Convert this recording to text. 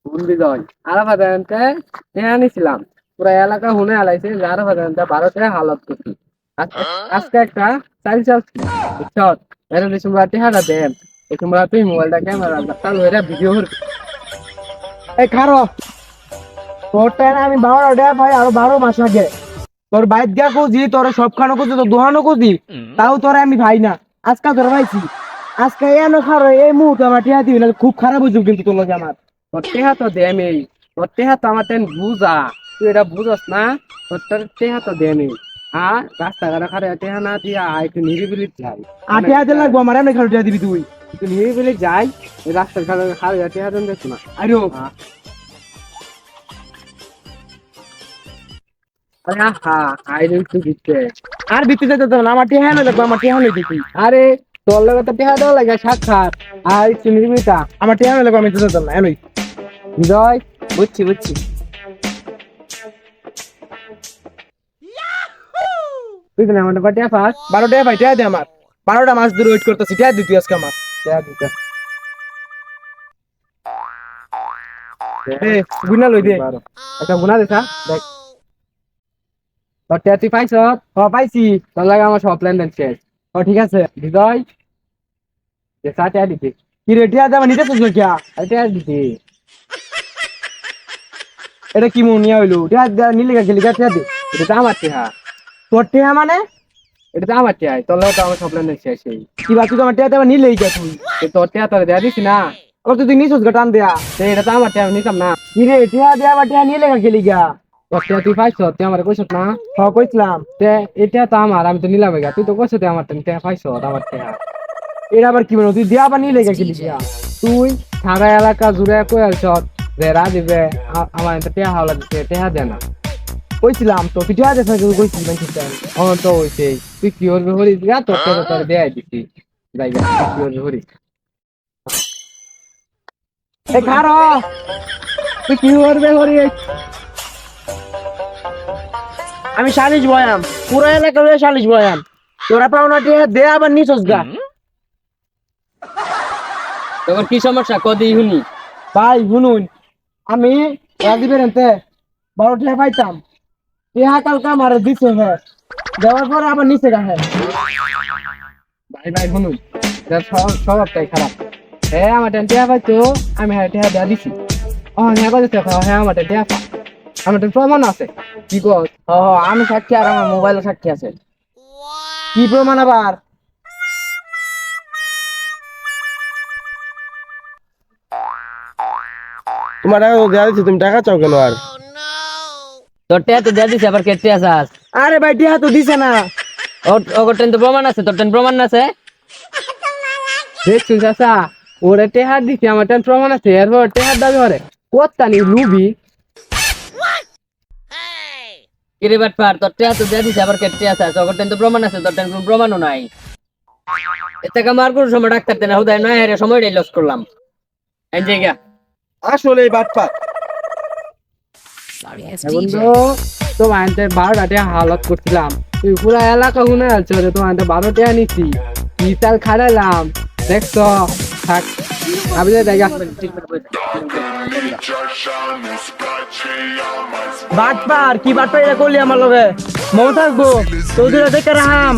বুঝলি জয় আরাফা জানতে নিয়েছিলাম পুরো এলাকা হুনে আলাইছে যে আরাফা জানতে ভারতের হালত করছি আজকে একটা চাল চালছি বুঝছো এর তোমরা টেহারা দেন তোমরা তুই মোবাইলটা ক্যামেরা চালু হয়ে ভিডিও করবি এই খারো তোর টাইম আমি 12টা ভাই আরো 12 মাস আগে তোর বাইর দিয়া খুঁজি তোর সবখানে খুঁজি তোর দোহানো খুঁজি তাও তোরে আমি ভাই না আজকে তোর ভাইছি আজকে এনো খারো এই মুহূর্তে আমার টিয়া দিবি না খুব খারাপ বুঝুক কিন্তু তোর লগে আমার তোর টেহা তো দেমি তোর টেহা তো আমার টেন বুঝা তুই এটা বুঝস না তোর টেহা তো দেমি আর রাস্তাঘাটে খারে টেহা না দিয়া একটু নিরিবিলি যাই আর টিয়া দিন লাগবো আমার এমনি খারো টিয়া দিবি তুই একটু নিরিবিলি যাই রাস্তার ঘাটে খারে টেহা দেন দেখছো না আরো আরে হা আইরে একটু দিচ্ছে আর ভিত্তি যেতে তো না আমার টিয়া না লাগবো আমার টিয়া লই দিবি আরে তোর লগে তো টেহা দেওয়া লাগে সাক্ষাৎ আর একটু নিরিবিলিটা আমার টিয়া না লাগবো আমি যেতে না এমনি হৃদয় বুঝছি বুঝছি তুই তো আমার বাটিয়া ফাস 12টা ভাই টিয়া দে আমার 12টা মাস ধরে ওয়েট করতেছি টিয়া দিবি আজকে আমার টেহা দিতে এ গুনা লই দে একটা গুণা দেখা দেখ তোর টেহা তুই পাইছ পাইছি তোর লাগে আমার সব প্ল্যান শেষ ও ঠিক আছে হৃদয় যে চা টেহা দিতে কি রে টিয়া দে আমার নিতে চাস কিয়া আরে টেহা দিতে এটা কি মন নিয়া হইলো টিয়া নিলে গেলি টিয়া দে এটা তো আমার টেহা তোর টিয়া মানে এটা তো আমার টেহা তোর লাগে তো আমার সব প্ল্যান শেষ এই কি বাকি তো আমার টিয়া দে নিলেই গা তুই তোর টেহা তোর দেয়া দিছি না আবার তুই নিছস গা টান দেয়া এটা তো আমার টেহা আমি নিতাম না কি রে টিয়া দে আমার টিয়া নিলে গেলি গা তোর টেহা তুই পাইছ তুই আমার কইছ না কইছিলাম তে এটা তো আমার আমি তো নিলাম গা তুই তো কইছ তুই আমার টেহা পাইছ আমার টেহা এটা আবার কি বলো তুই দিয়া আবার নিলে গেলি গা তুই সারা এলাকা জুড়ে কই আলছ যে রাজিবে আমার এটা টেহা হাওলা দিতে টেহা দে না কইছিলাম তো তুই টিয়া দেছ না কইছিস মানে আমার তো হইছে তুই কি করবি হরিস গা তোর টেহা তোর দেয়াই দিছি জায়গা তুই কি করবি হরিস এ খারো তুই কি করবে হরিস আমি 40 বয়াম পুরো এলাকা 40 বয়াম তোরা পাওনা টিয়া দে আবার নিছস গা তোর কি সমস্যা কদি শুনি ভাই শুনুন আমি রাজীবের এনতে 12 টাকা পাইতাম টিয়া কালকা মারে দিছে হ্যাঁ দেওয়ার পরে আবার নিচে গাহে ভাই ভাই শুনুন স্বভাবটাই খারাপ হ্যাঁ আমার টেহা পাইতো আমি হ্যাঁ টেহা দেয়া দিছি হ্যাঁ বাজে হ্যাঁ আমার টেহা পা আমার প্রমাণ আছে কি কর আমি সাক্ষী আর আমার মোবাইলে সাক্ষী আছে কি প্রমাণ আবার তোমার টাকা তো দেয়া দিচ্ছি তুমি টাকা চাও কেন আর তোর টেহা তো দেয়া দিছি আবার কেটে আসাস আরে ভাই টিয়া তো দিছে না ওর টেন তো প্রমাণ আছে তোর টেন প্রমাণ আছে দেখছিস চাচা ওরে টেহার দিছি আমার টেন প্রমাণ আছে এরপর টেহার দাবি করে কোত্তানি লুবি কিরে বাটপার তোর টেহা তো দেয়া দিছি আবার কেটে আসাস ওর টেন তো প্রমাণ আছে তোর টেন কোনো প্রমাণও নাই এতে আমার কোনো সময় ডাক্তার দেনা হুদায় নয় হেরে সময়টাই লস করলাম এই জায়গা আসলে এই বাটপার বন্ধু তো আনতে 12টা হালত করছিলাম তুই পুরো এলাকা গুনে আছো রে তো আনতে 12টা নিছি কি চাল খাড়াইলাম দেখছো থাক আমি জায়গা বাটপার কি বাটপার এটা করলি আমার লগে মমতাজ গো তোদের দেখে রাহাম